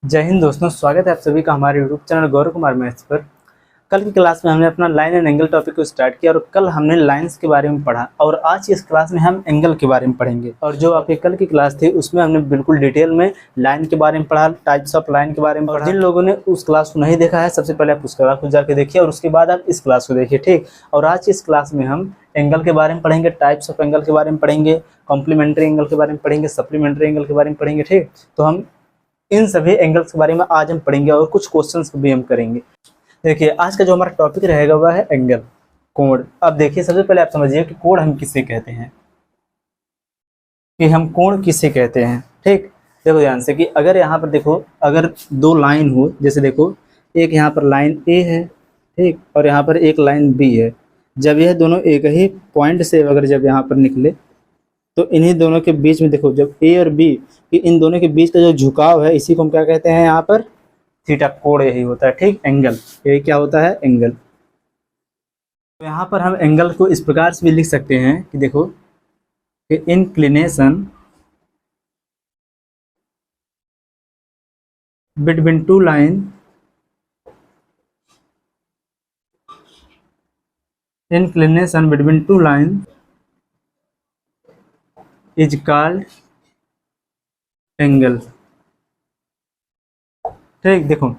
जय हिंद दोस्तों, स्वागत है आप सभी का हमारे YouTube channel Gaurav Kumar maths पर। कल की क्लास में हमने अपना लाइन एंड एंगल टॉपिक को स्टार्ट किया और कल हमने लाइंस के बारे में पढ़ा और आज की इस क्लास में हम एंगल के बारे में पढ़ेंगे। और जो आपकी कल की क्लास थी उसमें हमने बिल्कुल डिटेल में लाइन के बारे में पढ़ा, टाइप्स ऑफ लाइन के बारे में पढ़ा। जिन लोगों ने उस क्लास को नहीं देखा है सबसे पहले आप उस क्लास को जाकर देखिए और उसके बाद आप इस क्लास को देखिए, ठीक। और आज की इस क्लास में हम एंगल के बारे में पढ़ेंगे, टाइप्स ऑफ एंगल के बारे में पढ़ेंगे, कॉम्प्लीमेंट्री एंगल के बारे में पढ़ेंगे, सप्लीमेंट्री एंगल के बारे में पढ़ेंगे, ठीक। तो हम इन सभी एंगल्स के बारे में आज हम पढ़ेंगे और कुछ क्वेश्चंस भी हम करेंगे। देखिए आज का जो हमारा टॉपिक रहेगा वह है एंगल, कोण। अब देखिए सबसे पहले आप समझिए कि कोण हम किसे कहते हैं, कि हम कोण किसे कहते हैं, ठीक। देखो ध्यान से कि अगर यहाँ पर देखो, अगर दो लाइन हो, जैसे देखो एक यहाँ पर लाइन ए है, ठीक, और यहाँ पर एक लाइन बी है। जब यह दोनों एक ही पॉइंट से अगर जब यहाँ पर निकले तो इन्हीं दोनों के बीच में देखो, जब ए और बी कि इन दोनों के बीच का जो झुकाव है इसी को हम क्या कहते हैं, यहाँ पर थीटा, कोण यही होता है, ठीक। एंगल यही क्या होता है, एंगल। तो यहाँ पर हम एंगल को इस प्रकार से भी लिख सकते हैं कि देखो कि inclination between two line is called angle, ठीक। देखो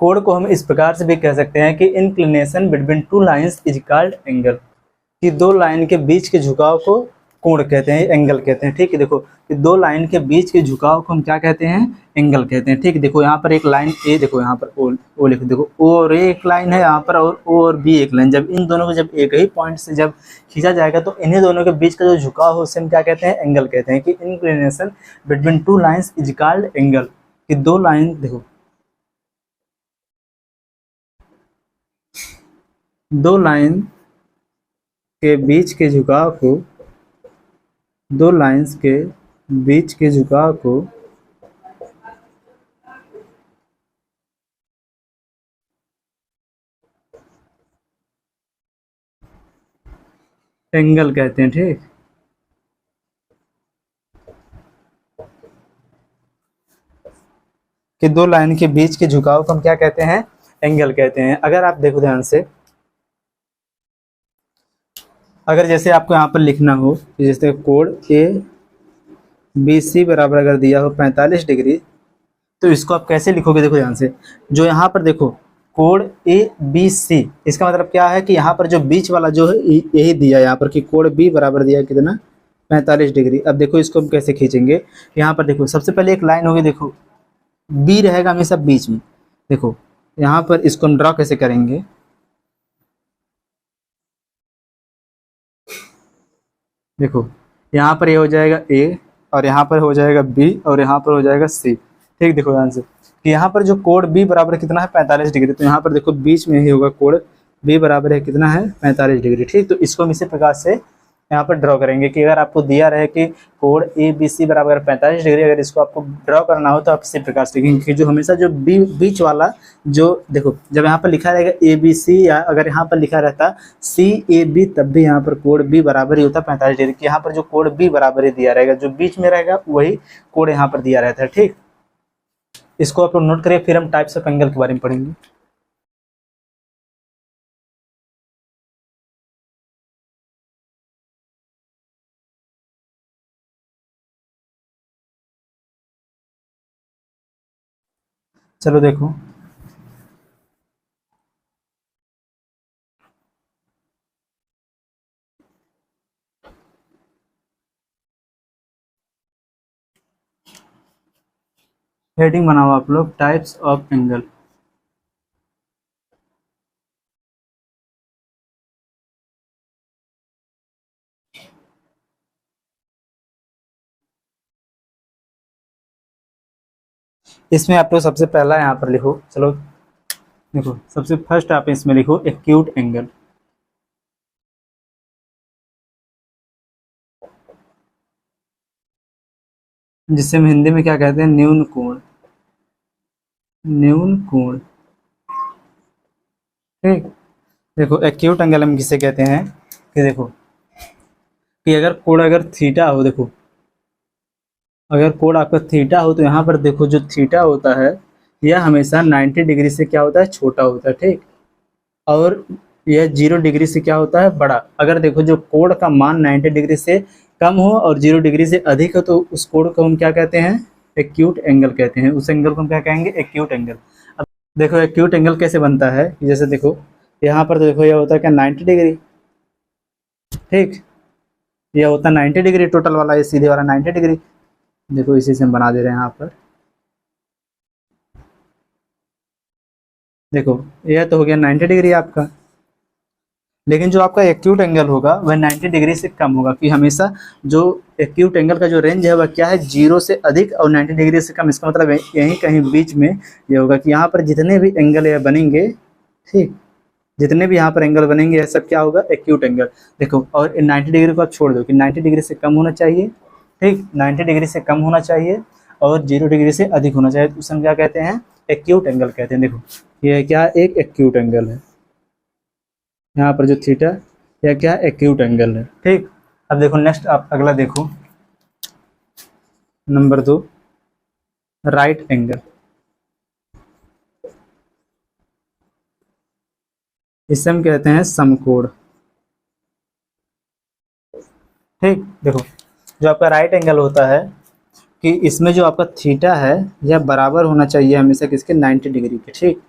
कोण को हम इस प्रकार से भी कह सकते हैं कि inclination between two lines is called angle, कि दो लाइन के बीच के झुकाव को कोण कहते हैं, एंगल कहते हैं, ठीक है। देखो कि दो लाइन के बीच के झुकाव को हम क्या कहते हैं, एंगल कहते हैं, ठीक। देखो यहाँ पर एक लाइन ए, देखो यहाँ पर ओ लिखो, देखो ओ और एक लाइन है यहाँ पर, और ओ और बी एक लाइन। जब इन दोनों को जब एक ही पॉइंट से जब खींचा जाएगा तो इन्हीं दोनों के बीच का जो झुकाव है उसे हम क्या कहते हैं, एंगल कहते हैं, कि inclination between two lines is called angle, कि दो लाइन, देखो दो लाइन के बीच के झुकाव को, दो लाइंस के बीच के झुकाव को एंगल कहते हैं, ठीक। कि दो लाइन के बीच के झुकाव को हम क्या कहते हैं, एंगल कहते हैं। अगर आप देखो ध्यान से, अगर जैसे आपको यहाँ पर लिखना हो कि जैसे कोण ए बी सी बराबर अगर दिया हो 45 डिग्री, तो इसको आप कैसे लिखोगे, देखो ध्यान से। जो यहाँ पर देखो कोण ए बी सी, इसका मतलब क्या है कि यहाँ पर जो बीच वाला जो है यही दिया है यहाँ पर, कि कोण बी बराबर दिया है कितना, 45 डिग्री। अब देखो इसको हम कैसे खींचेंगे, यहाँ पर देखो सबसे पहले एक लाइन होगी, देखो बी रहेगा हमेशा बीच में। देखो यहाँ पर इसको हम ड्रॉ कैसे करेंगे, देखो यहाँ पर ये हो जाएगा ए और यहाँ पर हो जाएगा बी और यहाँ पर हो जाएगा सी, ठीक। देखो ध्यान से कि यहाँ पर जो कोण बी बराबर कितना है, 45 डिग्री। तो यहाँ पर देखो बीच में ही होगा, कोण बी बराबर है कितना है, 45 डिग्री, ठीक। तो इसको हम इसी प्रकार से यहाँ पर ड्रॉ करेंगे कि अगर आपको दिया रहे कि कोण ए बी सी बराबर 45 डिग्री, अगर इसको आपको ड्रॉ करना हो तो आप इसी प्रकार से लिखेंगे कि जो हमेशा जो बीच वाला जो, देखो जब यहाँ पर लिखा रहेगा ए बी सी, या अगर यहाँ पर लिखा रहता सी ए बी, तब भी यहाँ पर कोण बी बराबर ही होता 45 डिग्री, कि यहाँ पर जो कोण बी बराबर ही दिया रहेगा, जो बीच में रहेगा वही कोण यहाँ पर दिया रहता है, ठीक। इसको आप लोग नोट करिए, फिर हम टाइप्स ऑफ एंगल के बारे में पढ़ेंगे। चलो देखो, हेडिंग बनाओ आप लोग, टाइप्स ऑफ एंगल। इसमें आप लोग सबसे पहला यहाँ पर लिखो, चलो देखो सबसे फर्स्ट आप इसमें लिखो एक्यूट एंगल, जिससे हम हिंदी में क्या कहते हैं, न्यून कोण, न्यून कोण, ठीक। देखो एक्यूट एंगल हम किसे कहते हैं, कि देखो कि अगर कोण अगर थीटा हो, देखो अगर कोण आपका थीटा हो तो यहाँ पर देखो जो थीटा होता है यह हमेशा 90 डिग्री से क्या होता है, छोटा होता है, ठीक। और यह 0 डिग्री से क्या होता है, बड़ा। अगर देखो जो कोण का मान 90 डिग्री से कम हो और 0 डिग्री से अधिक हो तो उस कोण को हम क्या कहते हैं, एक्यूट एंगल कहते हैं। उस एंगल को हम क्या कहेंगे, एक्यूट एंगल। अब देखो एक्यूट एंगल कैसे बनता है, जैसे देखो यहाँ पर तो देखो यह होता है क्या, 90 डिग्री, ठीक। यह होता है 90 डिग्री, टोटल वाला ये सीधे वाला 90 डिग्री। देखो इसी से हम बना दे रहे हैं यहाँ पर। देखो यह तो हो गया 90 डिग्री आपका, लेकिन जो आपका एक्यूट एंगल होगा वह 90 डिग्री से कम होगा, कि हमेशा जो एक्यूट एंगल का जो रेंज है वह क्या है, 0 से अधिक और 90 डिग्री से कम। इसका मतलब यहीं कहीं बीच में ये होगा कि यहाँ पर जितने भी एंगल यह बनेंगे, ठीक, जितने भी यहाँ पर एंगल बनेंगे यह सब क्या होगा, एक्यूट एंगल। देखो और 90 डिग्री को आप छोड़ दो कि 90 डिग्री से कम होना चाहिए, ठीक, 90 डिग्री से कम होना चाहिए और 0 डिग्री से अधिक होना चाहिए, तो उसे हम क्या कहते हैं, एक्यूट एंगल कहते हैं। देखो ये क्या, एक एक्यूट एंगल है, यहाँ पर जो थीटा यह क्या, एक्यूट एंगल है, ठीक। अब देखो नेक्स्ट आप अगला देखो, नंबर 2, राइट एंगल। इसे हम कहते हैं समकोण, ठीक। देखो जो आपका राइट एंगल होता है कि इसमें जो आपका थीटा है यह बराबर होना चाहिए हमेशा किसके, 90 डिग्री के, ठीक।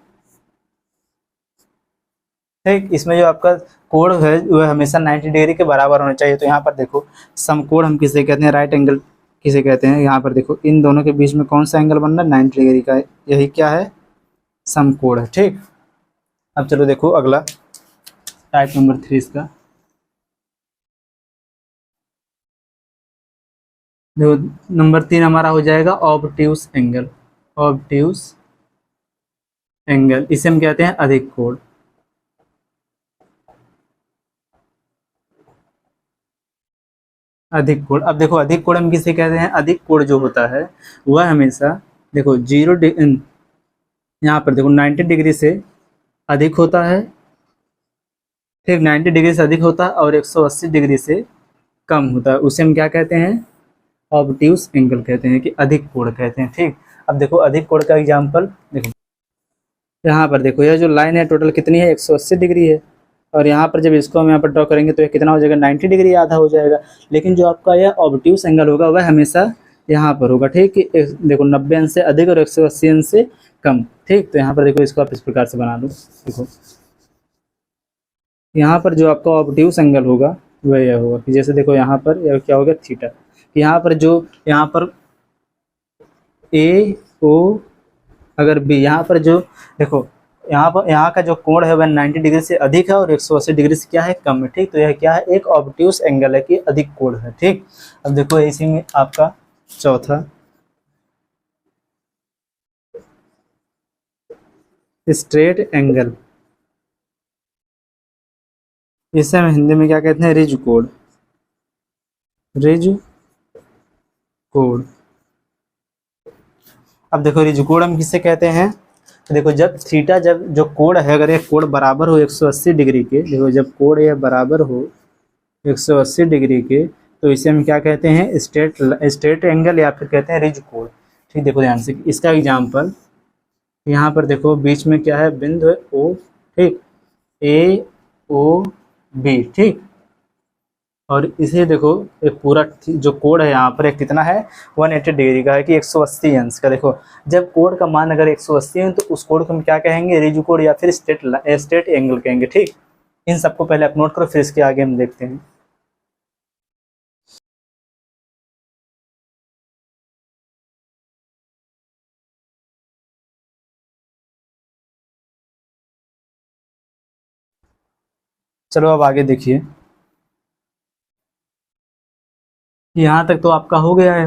ठीक, इसमें जो आपका कोण है वह हमेशा 90 डिग्री के बराबर होना चाहिए। तो यहाँ पर देखो समकोण हम किसे कहते हैं, राइट एंगल किसे कहते हैं। यहाँ पर देखो इन दोनों के बीच में कौन सा एंगल बन रहा है, 90 डिग्री का, यही क्या है, समकोण है, ठीक। अब चलो देखो अगला टाइप नंबर 3 इसका। देखो नंबर 3 हमारा हो जाएगा ऑब्ट्यूज एंगल। ऑब्ट्यूज एंगल इसे हम कहते हैं अधिक कोण। अधिक कोण, अब देखो अधिक कोण हम किसे कहते हैं, अधिक कोण जो होता है वह हमेशा देखो 0 यहाँ पर देखो 90 डिग्री से अधिक होता है, फिर 90 डिग्री से अधिक होता है और 180 डिग्री से कम होता है। उसे हम क्या कहते हैं, ऑब्ट्यूज एंगल कहते हैं, कि अधिक कोण कहते हैं, ठीक। अब देखो अधिक कोण का एग्जांपल देखो, यहाँ पर देखो यह जो लाइन है टोटल कितनी है, 180 डिग्री है। और यहाँ पर जब इसको हम यहाँ पर ड्रॉ करेंगे तो ये कितना हो जाएगा, 90 डिग्री, आधा हो जाएगा। लेकिन जो आपका यह ऑब्ट्यूज एंगल होगा वह हमेशा यहाँ पर होगा, ठीक। कि देखो 90 अंश से अधिक और 180 अंश से कम, ठीक। तो यहाँ पर देखो इसको आप इस प्रकार से बना लो। देखो यहाँ पर जो आपका ऑब्ट्यूज एंगल होगा वह यह होगा कि जैसे देखो यहाँ पर यह क्या होगा, थीटा। यहाँ पर जो यहाँ पर ए ओ अगर बी, यहाँ पर जो देखो यहाँ का जो कोण है वह 90 डिग्री से अधिक है और 180 डिग्री से क्या है, कम है, ठीक। तो यह क्या है, एक ऑब्ट्यूज एंगल है, कि अधिक कोण है, ठीक। अब देखो इसी में आपका चौथा स्ट्रेट एंगल। इसे हम हिंदी में क्या कहते हैं, रिज कोण। रिज कोण। अब देखो रिज कोण हम किससे कहते हैं, तो देखो जब थीटा, जब जो कोण है अगर ये कोण बराबर हो 180 डिग्री के, देखो जब कोण यह बराबर हो 180 डिग्री के तो इसे हम क्या कहते हैं, स्ट्रेट एंगल या फिर कहते हैं रिज कोण, ठीक। देखो ध्यान से इसका एग्जांपल, यहाँ पर देखो बीच में क्या है, बिंदु है ओ, ठीक, ए ओ बी, ठीक। और इसे देखो एक पूरा जो कोण है यहाँ पर एक कितना है, 180 डिग्री का है, कि 180 अंश का। देखो जब कोण का मान अगर 180 है तो उस कोण को हम क्या कहेंगे, रिज कोण या फिर स्ट्रेट एंगल कहेंगे, ठीक। इन सबको पहले आप नोट करो, फिर इसके आगे हम देखते हैं। चलो अब आगे देखिए, यहाँ तक तो आपका हो गया है।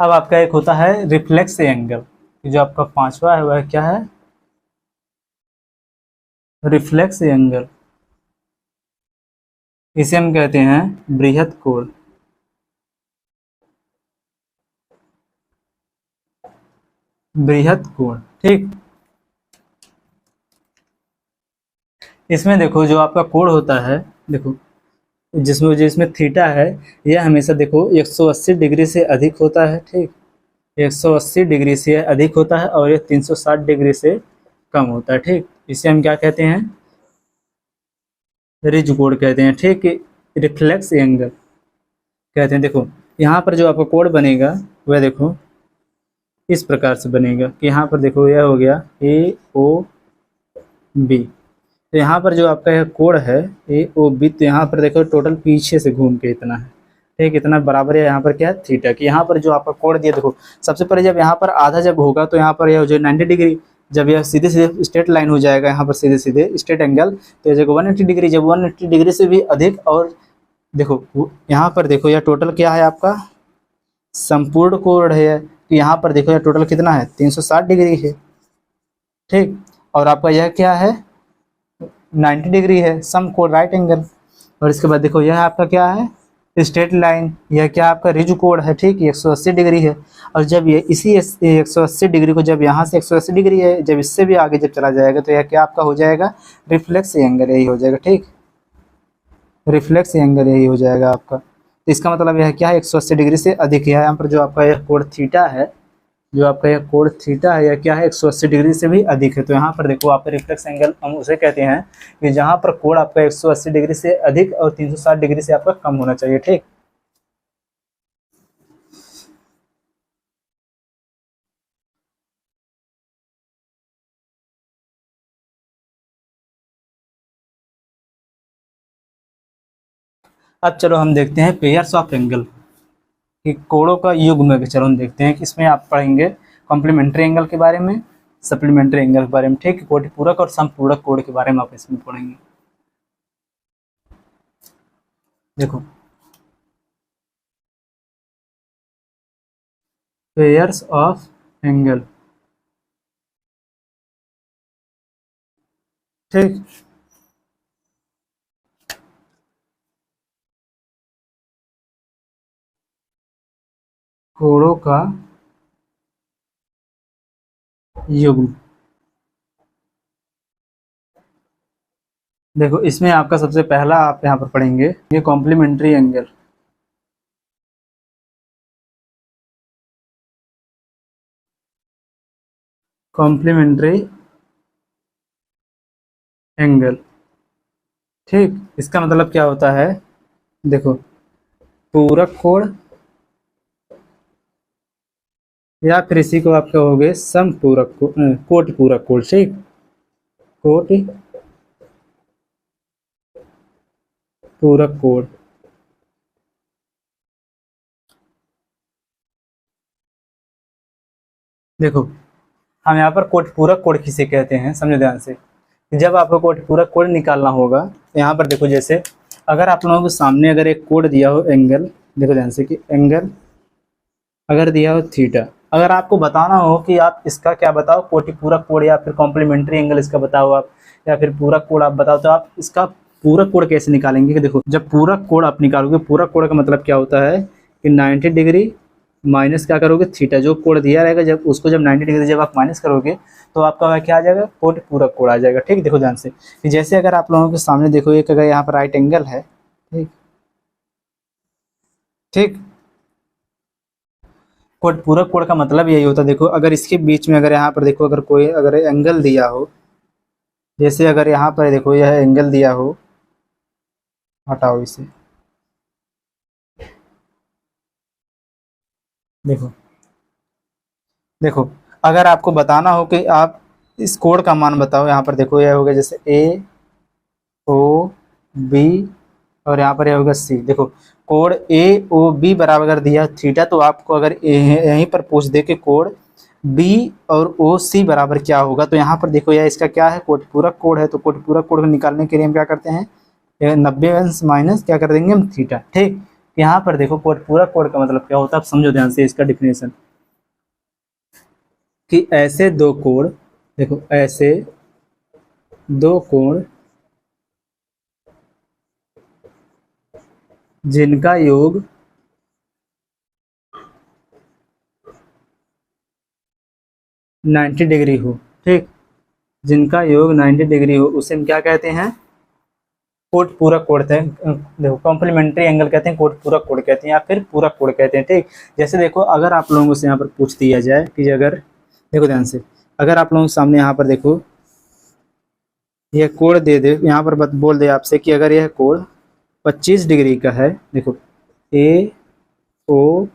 अब आपका एक होता है रिफ्लेक्स एंगल, जो आपका पांचवा है वह क्या है, रिफ्लेक्स एंगल। इसे हम कहते हैं बृहत कोण। बृहत कोण, ठीक। इसमें देखो जो आपका कोण होता है, देखो जिसमें जिसमें थीटा है यह हमेशा देखो 180 डिग्री से अधिक होता है, ठीक, 180 डिग्री से अधिक होता है और ये 360 डिग्री से कम होता है, ठीक। इसे हम क्या कहते हैं, रिज कोण कहते हैं, ठीक। रिफ्लेक्स एंगल कहते हैं। देखो यहाँ पर जो आपका कोण बनेगा वह देखो इस प्रकार से बनेगा कि यहाँ पर देखो यह हो गया ए ओ बी, तो यहाँ पर जो आपका यह कोण है ए ओ बी, तो यहाँ पर देखो टोटल पीछे से घूम के इतना है, ठीक, इतना बराबर है यहाँ पर क्या है थीटा की। यहाँ पर जो आपका कोण दिया देखो सबसे पहले जब यहाँ पर आधा जब होगा तो यहाँ पर यह हो जाए 90 डिग्री, जब यह सीधे सीधे स्ट्रेट लाइन हो जाएगा यहाँ पर सीधे सीधे स्ट्रेट एंगल तो यह जगह 180 डिग्री, जब 180 डिग्री से भी अधिक, और देखो यहाँ पर देखो यह टोटल क्या है आपका संपूर्ण कोण है, तो यहाँ पर देखो यह टोटल कितना है 360 डिग्री है, ठीक। और आपका यह क्या है 90 डिग्री है सम कोण राइट एंगल। और इसके बाद देखो यह आपका क्या है स्ट्रेट लाइन, यह क्या आपका रिज कोण है, ठीक, 180 डिग्री है। और जब ये इसी 180 डिग्री को जब यहाँ से 180 डिग्री है जब इससे भी आगे जब चला जाएगा तो यह क्या आपका हो जाएगा रिफ्लेक्स एंगल, यही हो जाएगा, ठीक, रिफ्लेक्स एंगल यही हो जाएगा आपका। तो इसका मतलब यह क्या है 180 डिग्री से अधिक है। यहाँ पर जो आपका यह कोण थीटा है, जो आपका यह कोण थीटा है यह क्या है 180 डिग्री से भी अधिक है। तो यहाँ पर देखो आपका रिफ्लेक्स एंगल हम उसे कहते हैं कि जहाँ पर कोण आपका 180 डिग्री से अधिक और 360 डिग्री से आपका कम होना चाहिए, ठीक। अब चलो हम देखते हैं पेयर्स ऑफ एंगल कि कोणों का युग्म। चलो हम देखते हैं कि इसमें आप पढ़ेंगे कॉम्प्लीमेंट्री एंगल के बारे में, सप्लीमेंट्री एंगल के बारे में, ठीक, कोटि पूरक और समपूरक कोण के बारे में आप इसमें पढ़ेंगे। देखो पेयर्स ऑफ एंगल, ठीक, कोणों का युग्म। देखो इसमें आपका सबसे पहला आप यहाँ पर पढ़ेंगे ये कॉम्प्लीमेंट्री एंगल, कॉम्प्लीमेंट्री एंगल, ठीक। इसका मतलब क्या होता है, देखो पूरक कोण या फिर इसी को आप कहोगे समपूरक कोटि पूरक कोण, ठीक, कोटि पूरक कोण। देखो हम यहाँ पर कोटि पूरक कोण किसे कहते हैं समझो ध्यान से, जब आपको कोटि पूरक कोण निकालना होगा तो यहाँ पर देखो जैसे अगर आप लोगों के सामने अगर एक कोण दिया हो एंगल, देखो ध्यान से कि एंगल अगर दिया हो थीटा, अगर आपको बताना हो कि आप इसका क्या बताओ कोटि पूरक कोण या फिर कॉम्प्लीमेंट्री एंगल इसका बताओ आप, या फिर पूरक कोण आप बताओ, तो आप इसका पूरक कोण कैसे निकालेंगे कि देखो जब पूरक कोण आप निकालोगे, पूरक कोण का मतलब क्या होता है कि 90 डिग्री माइनस क्या करोगे थीटा, जो कोण दिया रहेगा जब उसको जब 90 डिग्री जब आप माइनस करोगे तो आपका क्या आ जाएगा कोटि पूरक कोण आ जाएगा, ठीक। देखो ध्यान से कि जैसे अगर आप लोगों के सामने देखो एक अगर यहाँ पर राइट एंगल है, ठीक, ठीक, कोटि पूरक कोण का मतलब यही होता है। देखो अगर इसके बीच में अगर यहाँ पर देखो अगर कोई अगर एंगल दिया हो, जैसे अगर यहाँ पर देखो यह एंगल दिया हो, हटाओ इसे, देखो देखो अगर आपको बताना हो कि आप इस कोण का मान बताओ, यहाँ पर देखो यह हो गया जैसे ए ओ बी और यहाँ पर यह होगा सी। देखो कोण ए ओ बी बराबर अगर दिया थीटा तो आपको अगर यहीं पर पूछ दे कि कोण बी और ओ सी बराबर क्या होगा, तो यहाँ पर देखो यह इसका क्या है कोटि पूरक कोण है, तो कोटि पूरक कोण को निकालने के लिए हम क्या करते हैं 90 अंश माइनस क्या कर देंगे हम थीटा, ठीक। यहाँ पर देखो कोटि पूरक कोण का मतलब क्या होता है आप समझो ध्यान से इसका डिफिनेशन कि ऐसे दो कोण, देखो ऐसे दो कोण जिनका योग 90 डिग्री हो, ठीक, जिनका योग 90 डिग्री हो उसे हम क्या कहते हैं कोट पूरक कोण कहते हैं, देखो कॉम्प्लीमेंट्री एंगल कहते हैं, कोट पूरक कोण कहते हैं, या फिर पूरक कोण कहते हैं। ठीक, जैसे देखो अगर आप लोगों से यहाँ पर पूछ दिया जाए कि अगर देखो ध्यान से, अगर आप लोगों के सामने यहाँ पर देखो यह कोण दे दे, यहाँ पर बोल दे आपसे कि अगर यह कोण 25 डिग्री का है, देखो ए ओ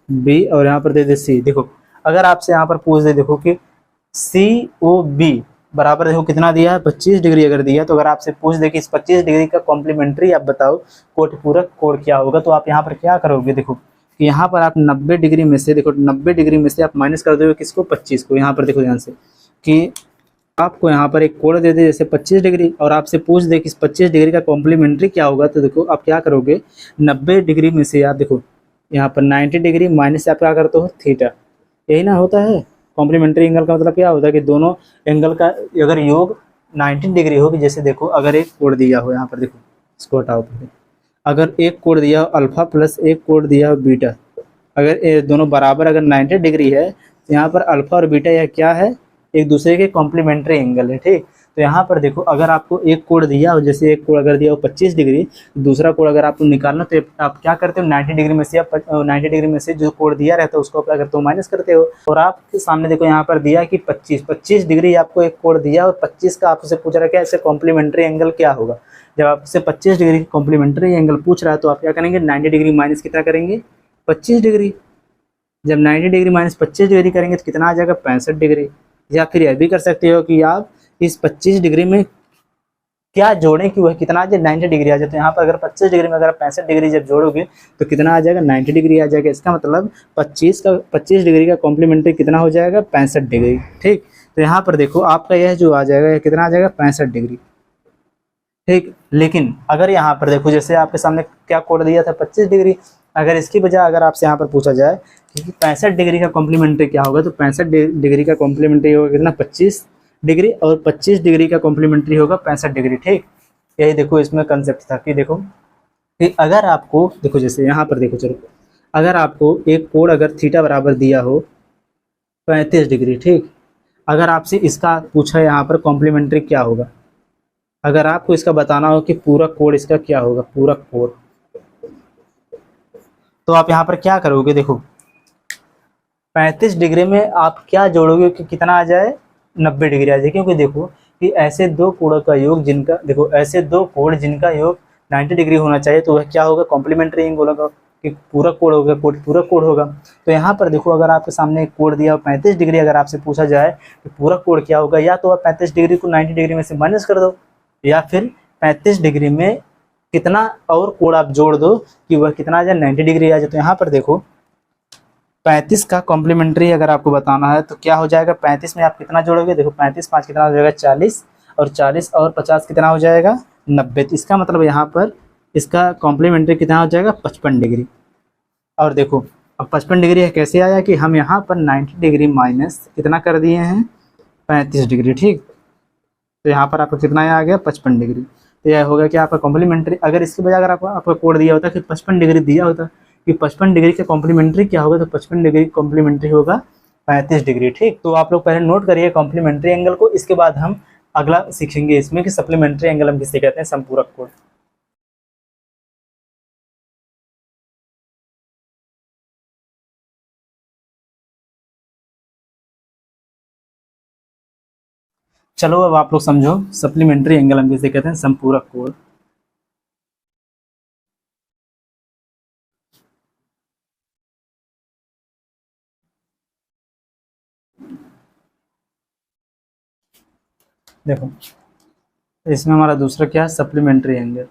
बी और यहाँ पर दे दे सी। देखो अगर आपसे यहाँ पर पूछ दे देखो कि सी ओ बी बराबर देखो कितना दिया है 25 डिग्री अगर दिया, तो अगर आपसे पूछ दे कि इस 25 डिग्री का कॉम्प्लीमेंट्री आप बताओ कोट पूरक कोण क्या होगा, तो आप यहाँ पर क्या करोगे, देखो कि यहाँ पर आप 90 डिग्री में से, देखो 90 डिग्री में से आप माइनस कर दोगे किसको, 25 को। यहाँ पर देखो ध्यान से कि आपको यहाँ पर एक कोण दे दे जैसे 25 डिग्री और आपसे पूछ दे कि इस 25 डिग्री का कॉम्प्लीमेंट्री क्या होगा, तो देखो आप क्या करोगे, 90 डिग्री में से आप देखो यहाँ पर 90 डिग्री माइनस से आप क्या करते हो थीटा, यही ना होता है। कॉम्प्लीमेंट्री एंगल का मतलब क्या होता है कि दोनों एंगल का अगर योग 90 डिग्री हो, कि जैसे देखो अगर एक कोण दिया हो, यहाँ पर देखो इसको हटाओ, अगर एक कोण दिया हो अल्फा प्लस एक कोण दिया हो बीटा, अगर ये दोनों बराबर अगर 90 डिग्री है, तो यहाँ पर अल्फा और बीटा यह क्या है, एक दूसरे के कॉम्प्लीमेंट्री एंगल है। ठीक, तो यहाँ पर देखो अगर आपको एक कोण दिया हो, जैसे एक कोण अगर दिया हो 25 डिग्री, दूसरा कोण अगर आपको निकालना, तो आप क्या करते हो 90 डिग्री में से, आप 90 डिग्री में से जो कोण दिया रहता है उसको क्या करते हो माइनस करते हो। और आपके सामने देखो यहाँ पर दिया कि 25 डिग्री आपको एक कोण दिया और 25 का आपसे पूछ रहा है क्या इससे कॉम्प्लीमेंट्री एंगल क्या होगा। जब आपसे 25 डिग्री की कॉम्प्लीमेंट्री एंगल पूछ रहा है, तो आप क्या करेंगे 90 डिग्री माइनस कितना करेंगे 25 डिग्री। जब 90 डिग्री माइनस 25 डिग्री करेंगे तो कितना आ जाएगा 65 डिग्री। या फिर यह भी कर सकते हो कि आप इस 25 डिग्री में क्या जोड़ें कि वह कितना आ जाए 90 डिग्री आ जाए। तो यहाँ पर अगर 25 डिग्री में अगर 65 डिग्री जब जोड़ोगे तो कितना आ जाएगा 90 डिग्री आ जाएगा। इसका मतलब 25 डिग्री का कॉम्प्लीमेंट्री कितना हो जाएगा 65 डिग्री। ठीक, तो यहाँ पर देखो आपका यह जो आ जाएगा यह कितना आ जाएगा 65 डिग्री। ठीक, लेकिन अगर यहाँ पर देखो जैसे आपके सामने क्या कोड दिया था 25 डिग्री, अगर इसकी बजाय अगर आपसे यहाँ पर पूछा जाए कि 65 डिग्री का कॉम्प्लीमेंट्री क्या होगा, तो 65 डिग्री का कॉम्प्लीमेंट्री होगा कितना 25 डिग्री और 25 डिग्री का कॉम्प्लीमेंट्री होगा 65 डिग्री। ठीक, यही देखो इसमें कंसेप्ट था कि देखो कि अगर आपको देखो जैसे यहाँ पर देखो चलो अगर आपको एक कोण अगर थीटा बराबर दिया हो 35 डिग्री, ठीक, अगर आपसे इसका पूछा यहाँ पर कॉम्प्लीमेंट्री क्या होगा, अगर आपको इसका बताना हो कि पूरक कोण इसका क्या होगा पूरक कोण, तो आप यहाँ पर क्या करोगे, देखो 35 डिग्री में आप क्या जोड़ोगे कि कितना आ जाए 90 डिग्री आ जाए। क्योंकि देखो कि ऐसे दो कोणों का योग जिनका देखो ऐसे दो कोण जिनका योग 90 डिग्री होना चाहिए, तो वह क्या होगा कॉम्प्लीमेंट्री एंगल होगा कि पूरक कोण होगा, पूरक कोण होगा। तो यहाँ पर देखो अगर आपके सामने एक कोण दिया 35 डिग्री, अगर आपसे पूछा जाए कि पूरक कोण क्या होगा, या तो आप 35 डिग्री को 90 डिग्री में से माइनस कर दो, या फिर 35 डिग्री में कितना और कोण आप जोड़ दो कि वह कितना आ जाए 90 डिग्री आ जाए। तो यहाँ पर देखो 35 का कॉम्प्लीमेंट्री अगर आपको बताना है तो क्या हो जाएगा, 35 में आप कितना जोड़ोगे, देखो 35 5 कितना हो जाएगा 40 और 40 और 50 कितना हो जाएगा 90। तो इसका मतलब यहाँ पर इसका कॉम्प्लीमेंट्री कितना हो जाएगा 55 डिग्री। और देखो अब 55 डिग्री है कैसे आया कि हम यहाँ पर 90 डिग्री माइनस कितना कर दिए हैं 35 डिग्री। ठीक, तो यहाँ पर आपका कितना आ गया 55 डिग्री। तो यह होगा कि आपका कॉम्प्लीमेंट्री, अगर इसके बजाय अगर आपका कोड दिया होता कि 55 डिग्री दिया होता कि 55 डिग्री का कॉम्प्लीमेंट्री क्या होगा, तो 55 डिग्री कॉम्प्लीमेंट्री होगा 35 डिग्री। ठीक, तो आप लोग पहले नोट करिए कॉम्प्लीमेंट्री एंगल को, इसके बाद हम अगला सीखेंगे इसमें कि सप्लीमेंट्री एंगल हम किसे कहते हैं, संपूरक कोण। चलो अब आप लोग समझो सप्लीमेंट्री एंगल हम किसे कहते हैं, संपूरक कोण। देखो इसमें हमारा दूसरा क्या है सप्लीमेंट्री एंगल।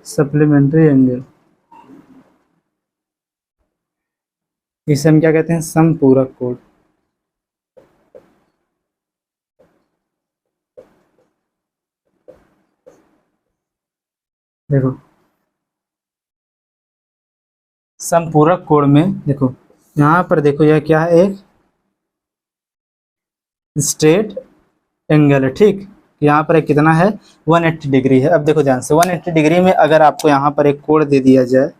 सप्लीमेंट्री एंगल इसे हम क्या कहते हैं, संपूरक कोण। देखो संपूरक कोण में देखो यहाँ पर देखो यह क्या है, एक स्ट्रेट एंगल है। ठीक, यहाँ पर एक कितना है 180 डिग्री है। अब देखो ध्यान से 180 डिग्री में अगर आपको यहाँ पर एक कोण दे दिया जाए,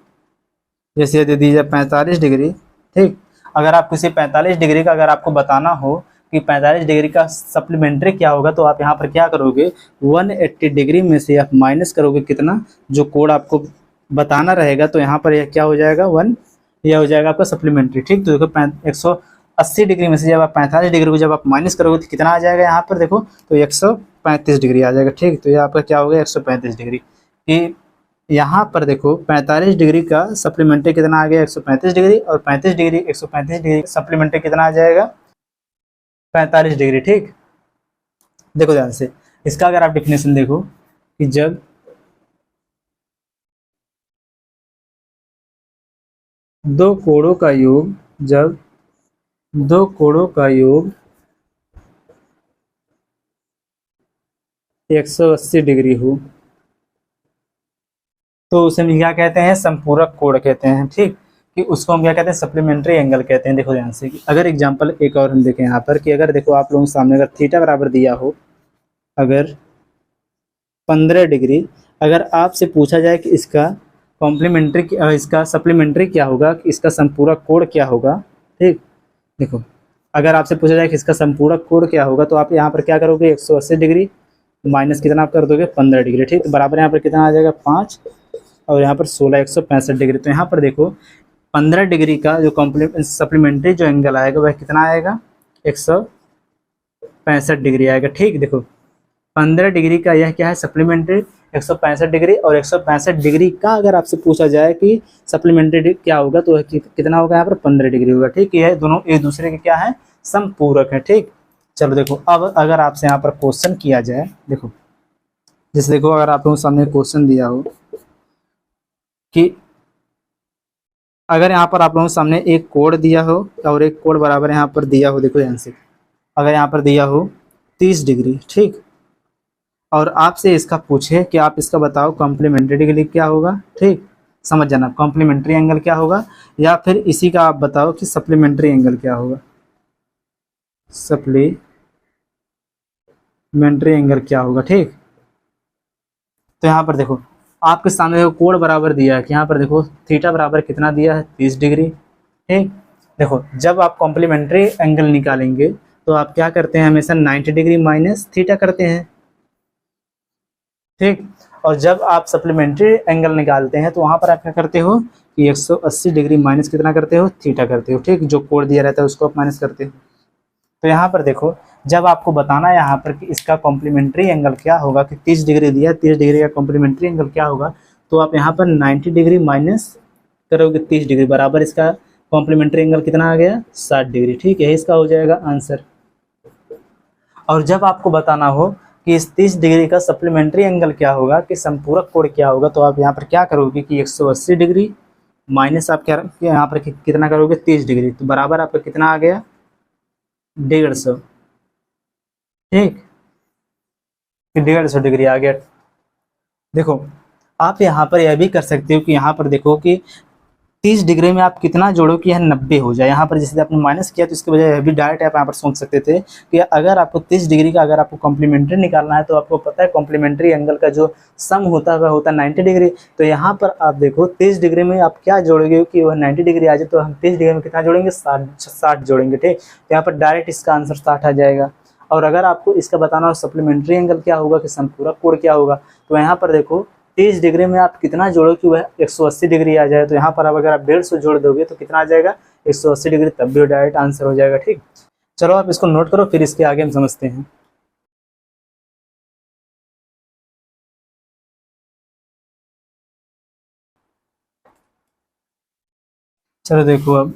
जैसे दे दी जाए 45 डिग्री, ठीक, अगर आप किसी 45 डिग्री का अगर आपको बताना हो कि 45 डिग्री का सप्लीमेंट्री क्या होगा, तो आप यहाँ पर क्या करोगे, 180 डिग्री में से आप माइनस करोगे कितना, जो कोड आपको बताना रहेगा, तो यहाँ पर यह क्या हो जाएगा, 1, यह हो जाएगा आपका सप्लीमेंट्री। ठीक, तो देखो 180 डिग्री में से जब आप 45 डिग्री को जब आप माइनस करोगे तो कितना आ जाएगा यहाँ पर देखो, तो 135 डिग्री आ जाएगा। ठीक, तो ये आपका क्या हो गया, 135 डिग्री। कि यहाँ पर देखो 45 डिग्री का सप्लीमेंट्री कितना आ गया, 135 डिग्री, और 35 डिग्री 135 डिग्री सप्लीमेंट्री कितना आ जाएगा, 45 डिग्री। ठीक, देखो ध्यान से इसका अगर आप डेफिनेशन देखो कि जब दो कोणों का योग, जब दो कोणों का योग 180 डिग्री हो तो उसे हम क्या कहते हैं, संपूरक कोण कहते हैं। ठीक, कि उसको हम क्या कहते हैं, सप्लीमेंट्री एंगल कहते हैं। देखो ध्यान से कि अगर एग्जांपल एक और हम देखें यहाँ पर कि अगर देखो आप लोगों के सामने अगर थीटा बराबर दिया हो, अगर 15 डिग्री, अगर आपसे पूछा जाए कि इसका कॉम्प्लीमेंट्री, इसका सप्लीमेंट्री क्या होगा, कि इसका संपूरक कोण क्या होगा। ठीक, देखो अगर आपसे पूछा जाए कि इसका संपूरक कोण क्या होगा, तो आप यहाँ पर क्या करोगे, 180 डिग्री माइनस कितना आप कर दोगे, 15 डिग्री। ठीक, तो बराबर यहाँ पर कितना आ जाएगा, 5, और यहाँ पर 16, 165 डिग्री। तो यहाँ पर देखो 15 डिग्री का जो सप्लीमेंट्री जो एंगल आएगा वह कितना आएगा, 165 डिग्री आएगा। ठीक, देखो 15 डिग्री का यह क्या है, सप्लीमेंट्री 165 डिग्री, और 165 डिग्री का अगर आपसे पूछा जाए कि सप्लीमेंट्री क्या होगा, तो कितना होगा, यहाँ पर 15 डिग्री होगा। ठीक, यह दोनों एक दूसरे के क्या है, संपूरक है। ठीक, चलो देखो अब अगर आपसे यहाँ पर क्वेश्चन किया जाए, देखो जैसे देखो अगर आप लोगों के सामने क्वेश्चन दिया हो कि अगर यहाँ पर आप लोगों के सामने एक कोण दिया हो और एक कोण बराबर यहाँ पर दिया हो, देखो ध्यान से अगर यहाँ पर दिया हो 30 डिग्री, ठीक, और आपसे इसका पूछे कि आप इसका बताओ कॉम्प्लीमेंट्री डिग्री क्या होगा। ठीक, समझ जाना कॉम्प्लीमेंट्री एंगल क्या होगा, या फिर इसी का आप बताओ कि सप्लीमेंट्री एंगल क्या होगा, सप्लीमेंट्री एंगल क्या होगा। ठीक, तो यहाँ पर देखो आपके सामने देखो कोण बराबर दिया है कि यहाँ पर देखो थीटा बराबर कितना दिया है, 30 डिग्री। ठीक, देखो जब आप कॉम्प्लीमेंट्री एंगल निकालेंगे तो आप क्या करते हैं, हमेशा 90 डिग्री माइनस थीटा करते हैं। ठीक, और जब आप सप्लीमेंट्री एंगल निकालते हैं तो वहाँ पर आप क्या करते हो कि 180 डिग्री माइनस कितना करते हो, थीटा करते हो। ठीक, जो कोण दिया रहता है उसको आप माइनस करते हो। तो यहाँ पर देखो जब आपको बताना है यहाँ पर कि इसका कॉम्प्लीमेंट्री एंगल क्या होगा, कि 30 डिग्री दिया, 30 डिग्री का कॉम्प्लीमेंट्री एंगल क्या होगा, तो आप यहाँ पर 90 डिग्री माइनस करोगे 30 डिग्री, बराबर इसका कॉम्प्लीमेंट्री एंगल कितना आ गया, 60 डिग्री। ठीक है, इसका हो जाएगा आंसर। और जब आपको बताना हो कि इस 30 डिग्री का सप्लीमेंट्री एंगल क्या होगा, कि संपूरक कोण क्या होगा, तो आप यहाँ पर क्या करोगे कि 180 डिग्री माइनस आप क्या यहाँ पर कितना करोगे, 30 डिग्री, तो बराबर आपका कितना आ गया, 150। ठीक, 150 डिग्री आ गया। देखो आप यहाँ पर यह भी कर सकते हो कि यहाँ पर देखो कि 30 डिग्री में आप कितना जोड़ो कि यह 90 हो जाए। यहाँ पर जैसे आपने माइनस किया तो इसके बजाय यह भी डायरेक्ट आप यहाँ पर सोच सकते थे कि अगर आपको 30 डिग्री का अगर आपको कॉम्प्लीमेंट्री निकालना है तो आपको पता है कॉम्प्लीमेंट्री एंगल का जो सम होता है वह होता है 90 डिग्री। तो यहाँ पर आप देखो 30 डिग्री में आप क्या जोड़ोगे कि वह 90 डिग्री आ जाए, तो हम 30 डिग्री में कितना जोड़ेंगे, 60 जोड़ेंगे। ठीक, तो यहाँ पर डायरेक्ट इसका आंसर 60 आ जाएगा। और अगर आपको इसका बताना हो सप्लीमेंट्री एंगल क्या होगा, कि संपूरक कोण क्या होगा, तो यहाँ पर देखो 30 डिग्री में आप कितना जोड़ो कि वह 180 डिग्री आ जाए, तो यहाँ पर अब अगर आप 150 जोड़ दोगे तो कितना आ जाएगा, 180 डिग्री, तब भी डायरेक्ट आंसर हो जाएगा। ठीक, चलो आप इसको नोट करो, फिर इसके आगे हम समझते हैं। चलो देखो अब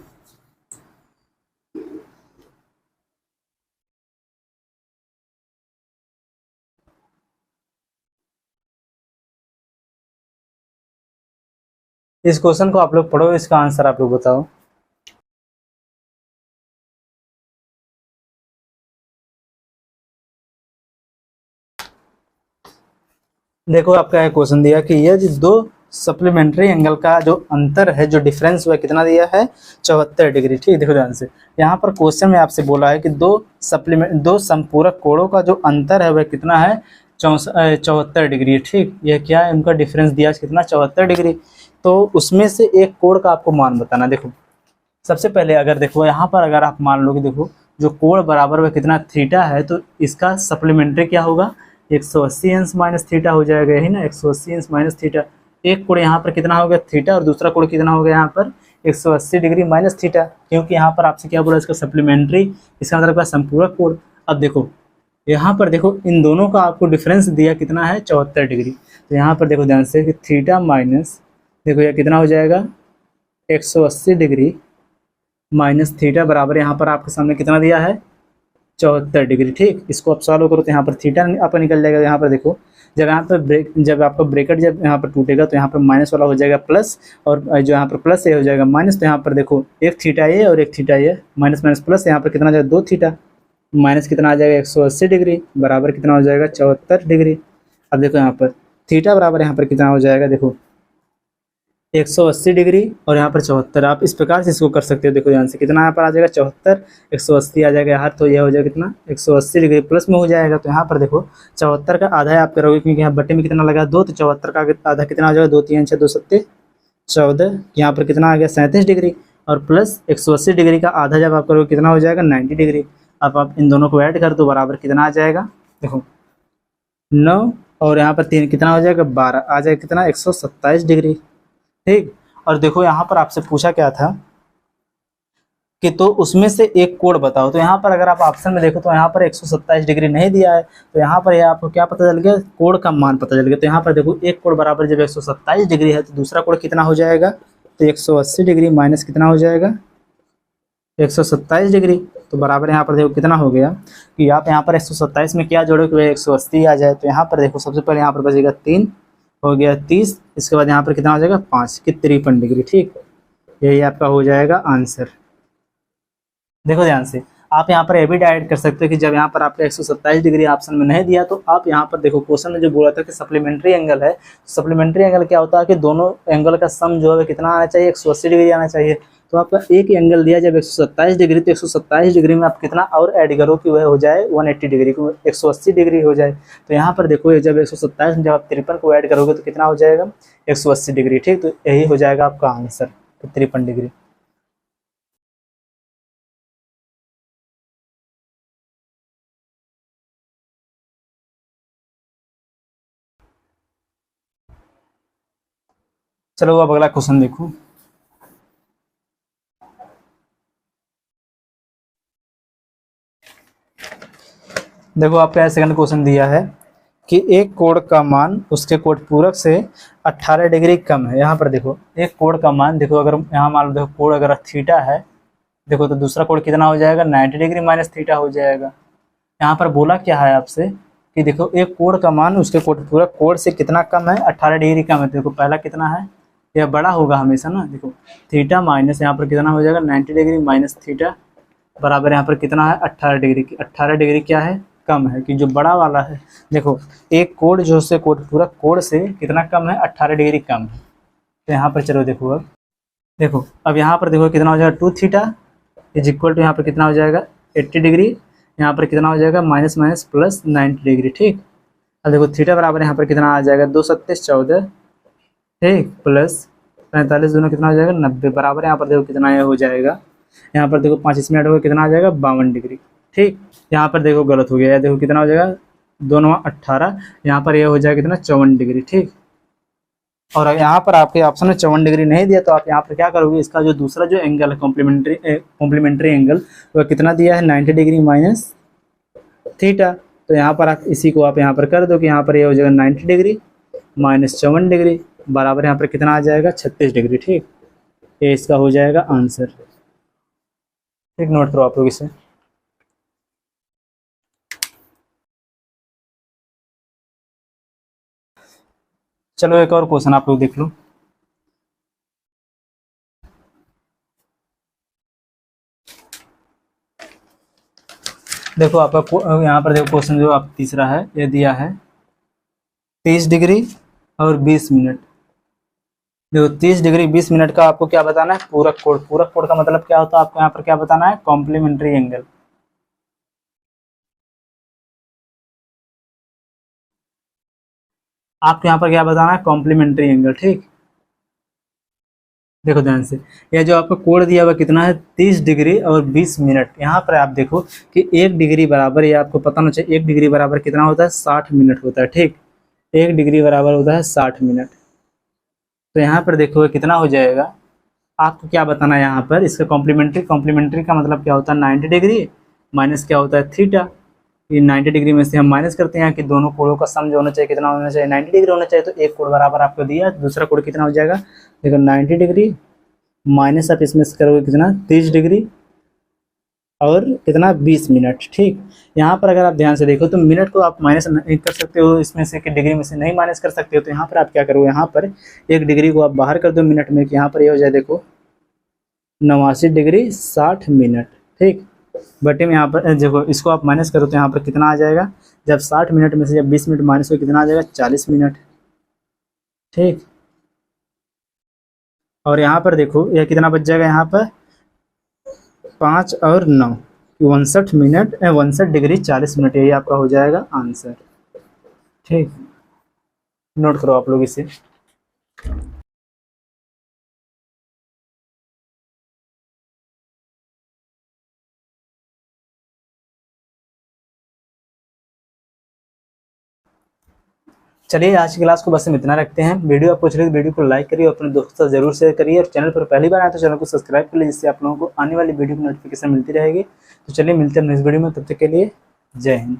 इस क्वेश्चन को आप लोग पढ़ो, इसका आंसर आप लोग बताओ। देखो आपका एक क्वेश्चन दिया कि ये जो दो सप्लीमेंट्री एंगल का जो अंतर है, जो डिफरेंस हुआ कितना दिया है, 74 डिग्री। ठीक, देखो ध्यान से यहाँ पर क्वेश्चन में आपसे बोला है कि दो संपूरक कोणों का जो अंतर है वह कितना है, 74 डिग्री। ठीक, यह क्या है, उनका डिफरेंस दिया कितना, 74 डिग्री। तो उसमें से एक कोण का आपको मान बताना। देखो सबसे पहले अगर देखो यहाँ पर अगर आप मान लो कि देखो जो कोण बराबर में कितना थीटा है, तो इसका सप्लीमेंट्री क्या होगा, 180 अंश माइनस थीटा हो जाएगा, यही ना, 180 अंश माइनस थीटा। एक कोण यहाँ पर कितना हो गया थीटा, और दूसरा कोण कितना हो गया यहाँ पर 180 डिग्री माइनस थीटा, क्योंकि यहाँ पर आपसे क्या बोला इसका सप्लीमेंट्री, इसका मतलब क्या संपूरक कोण। अब देखो यहाँ पर देखो इन दोनों का आपको डिफरेंस दिया कितना है 74 डिग्री। तो यहाँ पर देखो ध्यान से कि थीटा माइनस देखो यह कितना हो जाएगा 180 डिग्री माइनस थीटा बराबर यहाँ पर आपके सामने कितना दिया है 74 डिग्री। ठीक, इसको आप सॉल्व करो तो यहाँ पर थीटा आपका निकल जाएगा। यहाँ पर देखो जब यहाँ पर जब आपका ब्रैकेट जब यहाँ पर टूटेगा तो यहाँ पर माइनस वाला हो जाएगा प्लस, और जो यहाँ पर प्लस ए हो जाएगा माइनस। तो यहाँ पर देखो एक थीटा ए और एक थीटा ए, माइनस माइनस प्लस, यहाँ पर कितना आ जाएगा 2 थीटा, माइनस कितना आ जाएगा 180 डिग्री बराबर कितना हो जाएगा 74 डिग्री। अब देखो यहाँ पर थीटा बराबर यहाँ पर कितना हो जाएगा, देखो 180 डिग्री और यहाँ पर 74। आप इस प्रकार से इसको कर सकते हो। देखो ध्यान से कितना यहाँ पर आ जाएगा 74, 180 आ जाएगा यहाँ, तो यह हो जाएगा कितना 180 डिग्री प्लस में हो जाएगा। तो यहाँ पर देखो 74 का आधा आप करोगे, क्योंकि यहाँ बट्टे में कितना लगा 2, तो 74 का आधा कितना आ जाएगा 2 3 6 2 7 14, यहाँ पर कितना आ गया 37 डिग्री, और प्लस 180 डिग्री का आधा जब आप करोगे कितना हो जाएगा 90 डिग्री। अब आप इन दोनों को ऐड कर दो, बराबर कितना आ जाएगा, देखो 9 और यहाँ पर 3 कितना हो जाएगा 12, आ जाएगा कितना 127 डिग्री। ठीक, और देखो यहाँ पर आपसे पूछा क्या था कि तो उसमें से एक कोण बताओ। तो यहाँ पर अगर आप ऑप्शन में देखो तो यहाँ पर 127 डिग्री नहीं दिया है, तो यहाँ पर आपको क्या पता चल गया, कोण का मान पता चल गया। तो यहाँ पर देखो एक कोण बराबर जब 127 डिग्री है तो दूसरा कोण कितना हो जाएगा, तो 180 डिग्री माइनस कितना हो जाएगा 127 डिग्री। तो बराबर यहाँ पर देखो कितना हो गया कि आप यहाँ पर 127 में क्या जोड़ो कि 180 आ जाए। तो यहाँ पर देखो सबसे पहले यहाँ पर बचेगा 3 हो गया 30, इसके बाद यहाँ पर कितना हो जाएगा 5 कि 53 डिग्री। ठीक, यही आपका हो जाएगा आंसर। देखो ध्यान से आप यहाँ पर ये भी डायरेक्ट कर सकते हो कि जब यहाँ पर आपका 127 डिग्री ऑप्शन में नहीं दिया, तो आप यहाँ पर देखो क्वेश्चन में जो बोला था कि सप्लीमेंट्री एंगल है, सप्लीमेंट्री एंगल क्या होता है कि दोनों एंगल का सम जो है कितना आना चाहिए 180 डिग्री आना चाहिए। तो आपका एक एंगल दिया जब 127 डिग्री, तो 127 डिग्री में आप कितना और ऐड करो कि वह हो जाए 180 डिग्री को 180 डिग्री हो जाए। तो यहाँ पर देखो जब 127 में जब आप 53 को ऐड करोगे तो कितना हो जाएगा 180 डिग्री। ठीक, तो यही हो जाएगा आपका आंसर, तो 53 डिग्री। चलो अब अगला क्वेश्चन देखो। देखो आपका सेकंड क्वेश्चन दिया है कि एक कोण का मान उसके कोण पूरक से 18 डिग्री कम है। यहाँ पर देखो एक कोण का मान, देखो अगर यहाँ मान लो देखो कोण अगर थीटा है, देखो तो दूसरा कोण कितना हो जाएगा 90 डिग्री माइनस थीटा हो जाएगा। यहाँ पर बोला क्या है आपसे कि देखो एक कोण का मान उसके कोण पूरक कोण से कितना कम है 18 डिग्री कम है। देखो पहला कितना है, यह बड़ा होगा हमेशा ना। देखो थीटा माइनस यहाँ पर कितना हो जाएगा 90 डिग्री माइनस थीटा बराबर यहाँ पर कितना है 18 डिग्री की। 18 डिग्री क्या है, कम है, कि जो बड़ा वाला है। देखो एक कोण जो से कोण पूरक कोण से कितना कम है 18 डिग्री कम है। तो यहाँ पर चलो देखो अब देखो अब यहाँ पर देखो कितना हो जाएगा 2 थीटा इज इक्वल टू यहाँ पर कितना हो जाएगा 80 डिग्री, यहाँ पर कितना हो जाएगा माइनस माइनस प्लस 90 डिग्री। ठीक, अब देखो थीटा बराबर यहाँ पर कितना आ जाएगा 2 7 14, ठीक, प्लस 45 दोनों कितना हो जाएगा 90 बराबर यहाँ पर देखो कितना ये हो जाएगा, यहाँ पर देखो 5 इसमें ऐड होगा कितना आ जाएगा 52 डिग्री। ठीक, यहाँ पर देखो गलत हो गया, देखो कितना हो जाएगा दोनों 18, यहाँ पर ये हो जाएगा कितना 54 डिग्री। ठीक, और यहाँ पर आपके ऑप्शन में 54 डिग्री नहीं दिया, तो आप यहाँ पर क्या करोगे, इसका जो दूसरा जो एंगल है कॉम्प्लीमेंट्री एंगल वह कितना दिया है 90 डिग्री माइनस थीटा। तो यहाँ पर आप इसी को आप यहाँ पर कर दो कि यहाँ पर ये हो जाएगा 90 डिग्री माइनस 54 डिग्री बराबर यहाँ पर कितना आ जाएगा 36 डिग्री। ठीक, ये इसका हो जाएगा आंसर। ठीक, नोट करो आप लोग इसे। चलो एक और क्वेश्चन आप लोग देख लो। देखो आपका यहाँ पर देखो क्वेश्चन जो आप तीसरा है ये दिया है 30 डिग्री और 20 मिनट। देखो 30 डिग्री 20 मिनट का आपको क्या बताना है, पूरक कोण। पूरक कोण का मतलब क्या होता है, आपको यहाँ पर क्या बताना है, कॉम्प्लीमेंट्री एंगल। आपको यहाँ पर क्या बताना है, कॉम्प्लीमेंट्री एंगल। ठीक, देखो ध्यान से, यह जो आपका कोड दिया हुआ कितना है 30 डिग्री और 20 मिनट। यहाँ पर आप देखो कि 1 डिग्री बराबर, ये आपको पता होना चाहिए, 1 डिग्री बराबर कितना होता है 60 मिनट होता है। ठीक, 1 डिग्री बराबर होता है 60 मिनट। तो यहाँ पर देखो कितना हो जाएगा, आपको क्या बताना है यहाँ पर, इसका कॉम्प्लीमेंट्री। कॉम्प्लीमेंट्री का मतलब क्या होता है 90 डिग्री माइनस क्या होता है थीटा। ये 90 डिग्री में से हम माइनस करते हैं कि दोनों कोणों का सम जो होना चाहिए कितना होना चाहिए 90 डिग्री होना चाहिए। तो एक कोण बराबर आपको दिया, दूसरा कोण कितना हो जाएगा, देखो 90 डिग्री माइनस आप इसमें से करोगे कितना 30 डिग्री और कितना 20 मिनट। ठीक, यहाँ पर अगर आप ध्यान से देखो तो मिनट को आप माइनस नहीं कर सकते हो इसमें से, कि डिग्री में से नहीं माइनस कर सकते हो। तो यहाँ पर आप क्या करोगे, यहाँ पर 1 डिग्री को आप बाहर कर दो मिनट में, कि यहाँ पर ये हो जाए देखो 89 डिग्री 60 मिनट। ठीक, बटे में यहाँ पर देखो इसको आप माइनस करो तो यहाँ पर कितना आ जाएगा, जब 60 मिनट में से जब 20 मिनट माइनस हो कितना आ जाएगा 40 मिनट। ठीक, और यहाँ पर देखो यह कितना बच जाएगा, यहाँ पर 5 और 9 59 मिनट 59 डिग्री 40 मिनट, यही आपका हो जाएगा आंसर। ठीक, नोट करो आप लोग इसे। चलिए आज की क्लास को बस हम इतना रखते हैं। वीडियो आपको अच्छी लगी, वीडियो को लाइक करिए और अपने दोस्तों से जरूर शेयर करिए, और चैनल पर पहली बार आए तो चैनल को सब्सक्राइब कर लीजिए, जिससे आप लोगों को आने वाली वीडियो की नोटिफिकेशन मिलती रहेगी। तो चलिए मिलते हैं नेक्स्ट वीडियो में, तब तक के लिए जय हिंद।